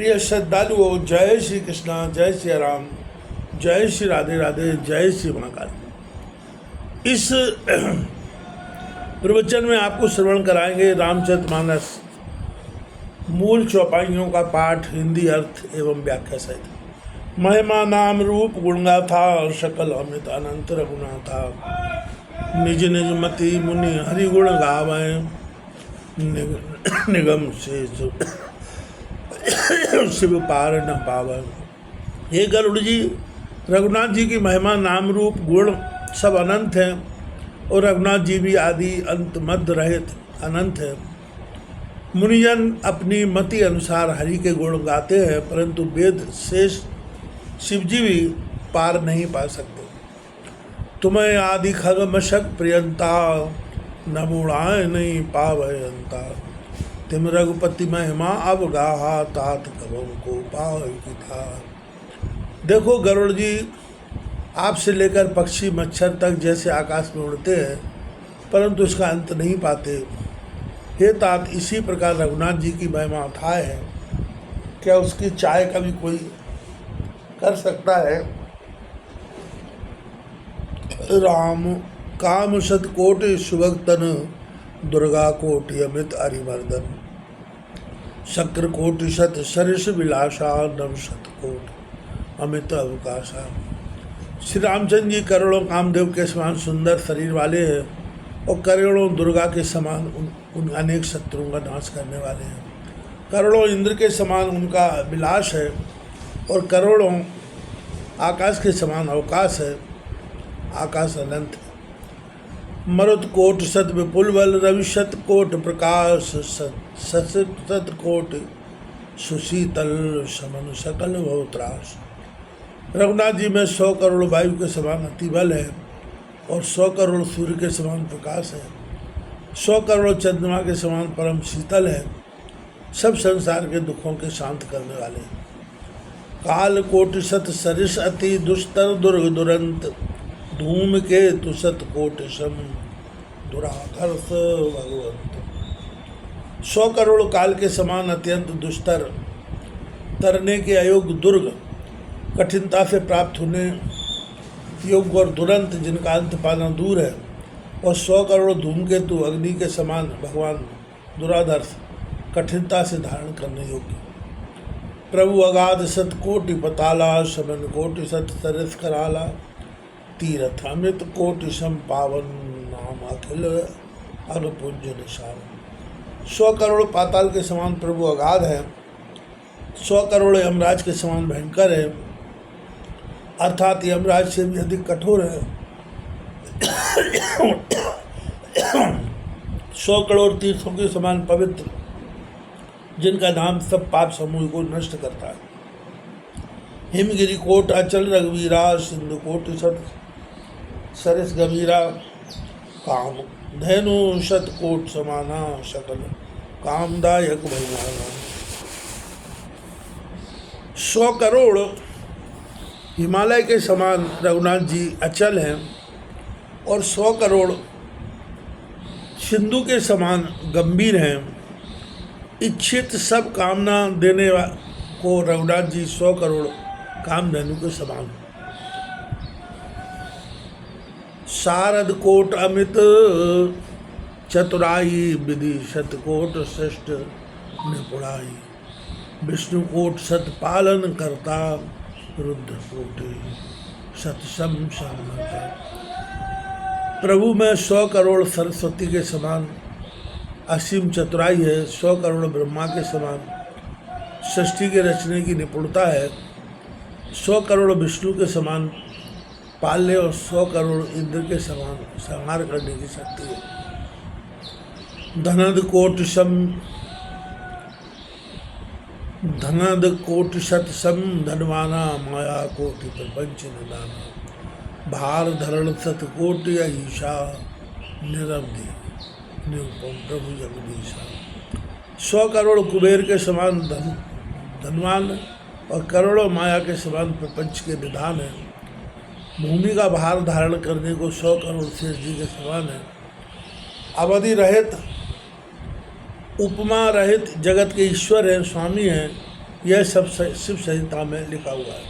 प्रिय श्रद्धालुओं, जय श्री कृष्णा, जय श्री राम, जय श्री राधे राधे, जय श्री महाकाल। इस प्रवचन में आपको श्रवण कराएंगे रामचरितमानस मूल चौपाइयों का पाठ, हिंदी अर्थ एवं व्याख्या सहित। महिमा नाम रूप गुणगाथा, सकल अमित अनंत रघुनाथा। निज निज मति मुनि हरि गुण गावे, निगम से शिव पार न पावन। हे गरुड़ जी, रघुनाथ जी की महिमा, नाम रूप गुण सब अनंत हैं और रघुनाथ जी भी आदि अंत मध्य रहित अनंत है। मुनिजन अपनी मति अनुसार हरि के गुण गाते हैं, परंतु वेद शेष शिवजी भी पार नहीं पा सकते। तुम्हें आदि खग मशक प्रियंता, न मूढ़ाए नहीं पावै अंता। तिम रघुपति महिमा अब गाहा, तात कबों को पावै की था। देखो गरुड़ जी, आपसे लेकर पक्षी मच्छर तक जैसे आकाश में उड़ते हैं, परंतु इसका अंत नहीं पाते। हे तात, इसी प्रकार रघुनाथ जी की महिमा अथाह है, क्या उसकी चाय का भी कोई कर सकता है। राम काम शतकोटि सुभगतन, दुर्गा कोटि अमित अरिमर्दन। शक्र कोटि शत सरिष विलासा, नव शतकोटि अमित अवकाशा। श्री रामचंद्र जी करोड़ों कामदेव के समान सुंदर शरीर वाले हैं और करोड़ों दुर्गा के समान उन अनेक शत्रुओं का नाश करने वाले हैं। करोड़ों इंद्र के समान उनका विलास है और करोड़ों आकाश के समान अवकाश है। आकाश अनंत है। मरुत कोट सत विपुल बल, रवि शत कोट प्रकाश, सत कोट सुशीतल, समन सकल बहुत्रास। रघुनाथ जी में 100 करोड़ वायु के समान अति बल है और 100 करोड़ सूर्य के समान प्रकाश है। 100 करोड़ चंद्रमा के समान परम शीतल है। सब संसार के दुखों के शांत करने वाले। काल कोटि सत सरिष अति, दुस्तर दुर्ग दुरंत। धूम के तुसत कोटिशम, दुराधर्ष भगवंत। 100 करोड़ काल के समान अत्यंत दुस्तर, तरने के अयोग्य दुर्ग, कठिनता से प्राप्त होने योग्य और दुरंत, जिनका अंत पाना दूर है। और 100 करोड़ धूमकेतु अग्नि के समान भगवान दुराधर्ष, कठिनता से धारण करने योग्य। प्रभु अगाध सत कोटि पताला, समन कोटि सत सरिस कराला। तीर्थ अमृत कोटि सम पावन, नाम अखिल अगपुंज निशान। 100 करोड़ पाताल के समान प्रभु अगाध है, 100 करोड़ यमराज के समान भयंकर है, अर्थात यमराज से भी अधिक कठोर है। 100 करोड़ तीर्थों के समान पवित्र, जिनका नाम सब पाप समूह को नष्ट करता है। हिमगिरी कोट अचल रघुवीरा, सिंधु कोटि सत सरिस गंभीरा। काम धैनु शत कोट समाना, सकल कामदायक भगवाना। 100 करोड़ हिमालय के समान रघुनाथ जी अचल हैं और 100 करोड़ सिंधु के समान गंभीर हैं। इच्छित सब कामना देने को रघुनाथ जी 100 करोड़ कामधेनु के समान। शारद कोट अमित चतुराई, विधि शतकोट श्रेष्ठ निपुणाई। विष्णु कोट सत पालन करता, रुद्र कोटि सतसम समता। प्रभु में 100 करोड़ सरस्वती के समान असीम चतुराई है, 100 करोड़ ब्रह्मा के समान सृष्टि के रचने की निपुणता है, 100 करोड़ विष्णु के समान पालने और 100 करोड़ इंद्र के समान संहार करने की शक्ति है। धनद कोटि शत सम धनवाना, माया कोटि प्रपंच निदाना। भार धरण सत कोटि अहिषा, निरवधि निरुपम प्रभु जगदीशा। 100 करोड़ कुबेर के समान धनवान और करोड़ों माया के समान प्रपंच के विधान है। भूमि का भार धारण करने को 100 करोड़ शेष जी के समान है। अवधि रहित उपमा रहित जगत के ईश्वर हैं, स्वामी हैं, यह सब शिव संहिता में लिखा हुआ है।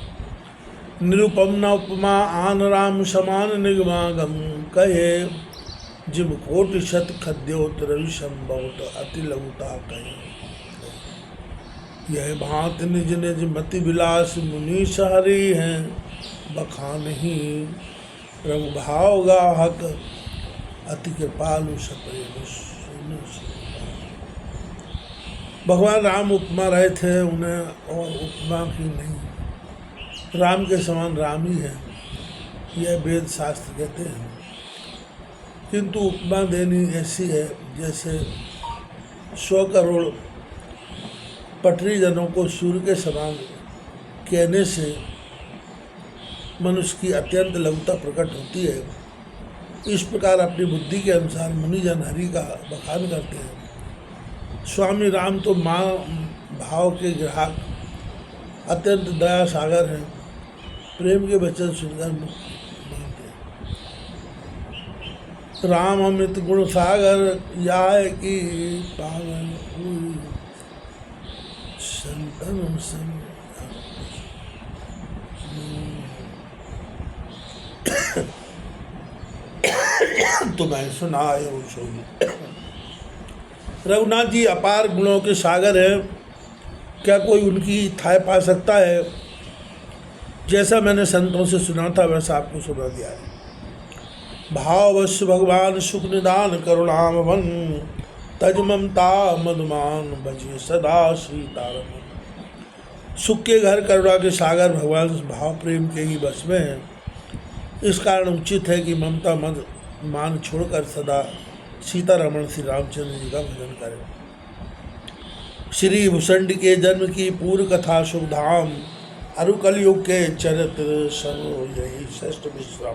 निरुपम न उपमा आन राम समान निगमागम कहे, जिम कोटि शत खद्योत रवि संभवत अति लघुता कहे। यह भांत निज निज मति विलास मुनीष हरि हैं, बखान ही रघुभाव गाहक अति कृपालु सप्रेम। भगवान राम उपमा रहे थे उन्हें, और उपमा की नहीं, राम के समान राम ही है, यह वेद शास्त्र कहते हैं। किंतु उपमा देनी ऐसी है जैसे 100 करोड़ पटरी जनों को सूर्य के समान कहने से मनुष्य की अत्यंत लघुता प्रकट होती है। इस प्रकार अपनी बुद्धि के अनुसार मुनिजन हरि का बखान करते हैं। स्वामी राम तो माँ भाव के ग्राहक अत्यंत दया सागर हैं, प्रेम के वचन सुनकर मानते हैं। राम अमृत गुण सागर याय की पावन संतन संग। तुम्हें सुनाए रघुनाथ जी अपार गुणों के सागर हैं, क्या कोई उनकी थाह पा सकता है? जैसा मैंने संतों से सुना था वैसा आपको सुना दिया है। भाववश भगवान सुख निदान करुणामवन, तज ममता मधुमान बजे सदा सीतारमन। सुख के घर करुणा के सागर भगवान भाव प्रेम के ही बस में हैं। इस कारण उचित है कि ममता मद मान छोड़कर सदा सीतारमण श्री रामचंद्र जी का भजन करें। श्री भूषण के जन्म की पूर्व कथा शुभधाम, अरु कलयुग के चरित्र सर्व यही श्रेष्ठ विश्राम।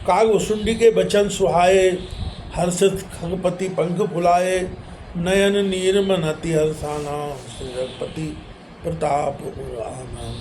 काग भुसुंडी के बचन सुहाए, हर्षित खगपति पंख फुलाए, नयन नीर मन अति हर्षाना, श्री रघुपति प्रताप आना।